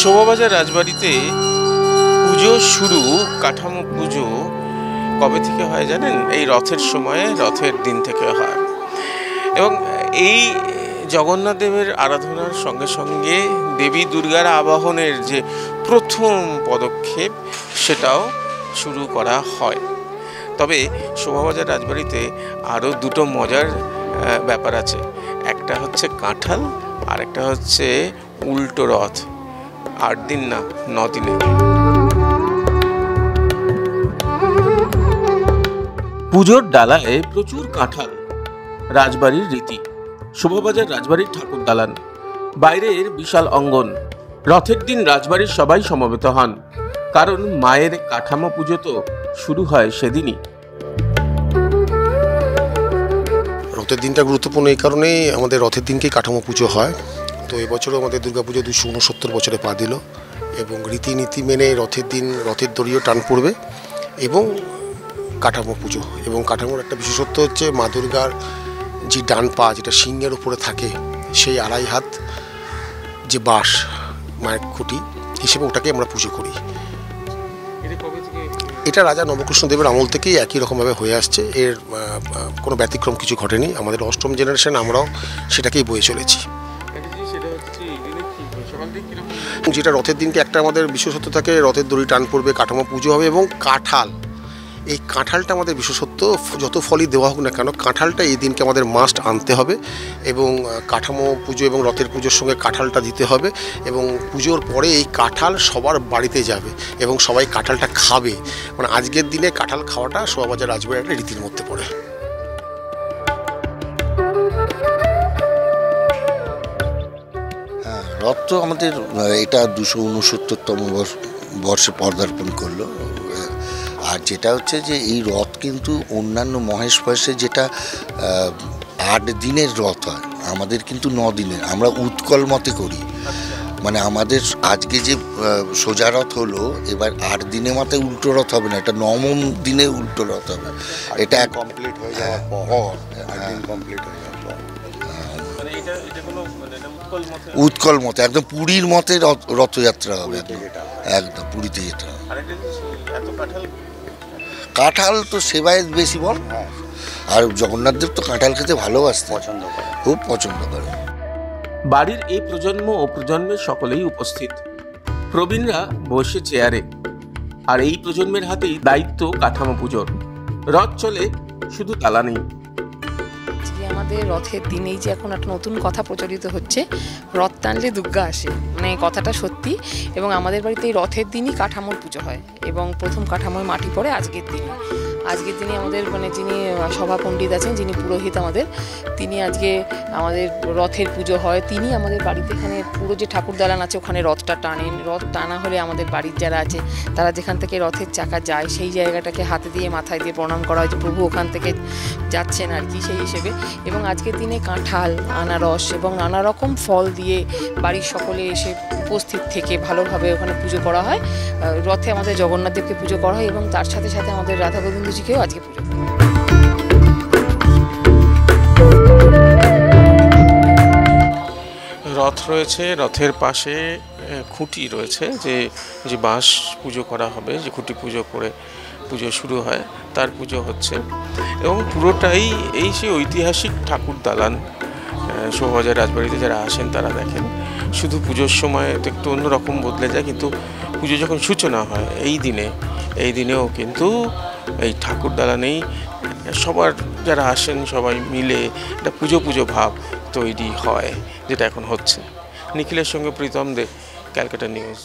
শোভাবাজার রাজবাড়িতে পুজো শুরু, কাঠামো পুজো কবে থেকে হয় জানেন? এই রথের সময়ে, রথের দিন থেকে হয়। এবং এই জগন্নাথ দেবের আরাধনার সঙ্গে সঙ্গে দেবী দুর্গার আবাহনের যে প্রথম পদক্ষেপ, সেটাও শুরু করা হয়। তবে শোভাবাজার রাজবাড়িতে আরও দুটো মজার ব্যাপার আছে। একটা হচ্ছে কাঁঠাল, আর একটা হচ্ছে উল্টো রথ। 8 দিন না, 9 দিনে। পুজোর ডালায় প্রচুর কাঁঠাল রাজবাড়ির রীতি। শোভাবাজার রাজবাড়ির ঠাকুর দালান, বাইরের বিশাল অঙ্গন। রথের দিন রাজবাড়ির সবাই সমবেত হন, কারণ মায়ের কাঠামো পুজো তো শুরু হয় সেদিনই। রথের দিনটা গুরুত্বপূর্ণ এই কারণেই, আমাদের রথের দিনকেই কাঠামো পুজো হয়। তো এবছরও আমাদের দুর্গাপুজো 269 বছরে পা দিল, এবং রীতিনীতি মেনে রথের দিন রথের দড়িও টান পড়বে এবং কাঠামো পুজো। এবং কাঠামোর একটা বিশেষত্ব হচ্ছে মা দুর্গার যে ডান পা, যেটা সিংহের উপরে থাকে, সেই 2.5 হাত যে বাঁশ মায়ের খুঁটি হিসেবে ওটাকে আমরা পুজো করি। এটা রাজা নবকৃষ্ণদেবের আমল থেকেই একই রকমভাবে হয়ে আসছে, এর কোনো ব্যতিক্রম কিছু ঘটেনি। আমাদের 8ম জেনারেশন, আমরাও সেটাকেই বয়ে চলেছি। যেটা রথের দিনকে একটা আমাদের বিশেষত্ব থাকে, রথের দড়ি টান পড়বে, কাঠামো পুজো হবে এবং কাঁঠাল, এই কাঁঠালটা আমাদের বিশেষত্ব। যত ফলই দেওয়া হোক না কেন, কাঁঠালটা এই দিনকে আমাদের মাস্ট আনতে হবে, এবং কাঠামো পুজো এবং রথের পুজোর সঙ্গে কাঁঠালটা দিতে হবে। এবং পুজোর পরে এই কাঁঠাল সবার বাড়িতে যাবে এবং সবাই কাঁঠালটা খাবে। মানে আজকের দিনে কাঁঠাল খাওয়াটা শোভাবাজার রাজবাড়ির একটা রীতির মধ্যে পড়ে। রথ তো আমাদের এটা 269তম বর্ষে পদার্পণ করলো। আর যেটা হচ্ছে যে এই রথ কিন্তু অন্যান্য মহেশ ফহেশে যেটা 8 দিনের রথ হয়, আমাদের কিন্তু 9 দিনের। আমরা উৎকল মতে করি, মানে আমাদের আজকে যে সোজা রথ হলো, এবার 8 দিনের মাথায় উল্টো রথ হবে না, এটা 9ম দিনে উল্টো রথ হবে। এটা কমপ্লিট হয়ে যাওয়ার পর, উৎকল মতে একদম পুরীর মতে রথযাত্রা হবে, একদম পুরীতে যেতে হবে। কাঁঠাল তো সেবায় বেশি বল, আর জগন্নাথ দেব তো কাঁঠাল খেতে ভালোবাসতে, পছন্দ করে, খুব পছন্দ করে। বাড়ির এই প্রজন্ম ও প্রজন্মের সকলেই উপস্থিত। প্রবীণরা বসে চেয়ারে, আর এই প্রজন্মের হাতেই দায়িত্ব কাঠামো পুজোর। রথ চলে, শুধু তালা নেই। আমাদের রথের দিনেই যে এখন একটা নতুন কথা প্রচলিত হচ্ছে, রথ টানলে দুর্গা আসে, মানে কথাটা সত্যি। এবং আমাদের বাড়িতে এই রথের দিনই কাঠামোর পুজো হয়, এবং প্রথম কাঠামোয় মাটি পড়ে আজকের দিনে আমাদের মানে যিনি সভা পণ্ডিত আছেন, যিনি পুরোহিত আমাদের, তিনি আজকে আমাদের রথের পুজো হয়। তিনি আমাদের বাড়িতে এখানে পুরো যে ঠাকুর দালান আছে ওখানে রথটা টানেন। রথ টানা হলে আমাদের বাড়ির যারা আছে তারা যেখান থেকে রথের চাকা যায় সেই জায়গাটাকে হাতে দিয়ে মাথায় দিয়ে প্রণাম করা হয় যে প্রভু ওখান থেকে যাচ্ছেন আর কি, সেই হিসেবে। এবং আজকের দিনে কাঁঠাল, আনারস এবং নানা রকম ফল দিয়ে বাড়ির সকলে এসে উপস্থিত থেকে ভালোভাবে ওখানে পুজো করা হয়। রথে আমাদের জগন্নাথ দেবকে পুজো করা হয়, এবং তার সাথে সাথে আমাদের রাধা গোবিন্দজিকেও আজকে পুজো করা হয়। রথ রয়েছে, রথের পাশে খুঁটি রয়েছে, যে বাঁশ পুজো করা হবে, যে খুঁটি পুজো করে পুজো শুরু হয়, তার পুজো হচ্ছে। এবং পুরোটাই এই সেই ঐতিহাসিক ঠাকুর দালান। শোভাবাজার রাজবাড়িতে যারা আসেন তারা দেখেন, শুধু পুজোর সময় তো একটু অন্যরকম বদলে যায়, কিন্তু পুজো যখন সূচনা হয় এই দিনেও কিন্তু এই ঠাকুর দালানেই সবার যারা আসেন সবাই মিলে একটা পুজো ভাব তৈরি হয়, যেটা এখন হচ্ছে। নিখিলের সঙ্গে প্রীতম দে, ক্যালকাটা নিউজ।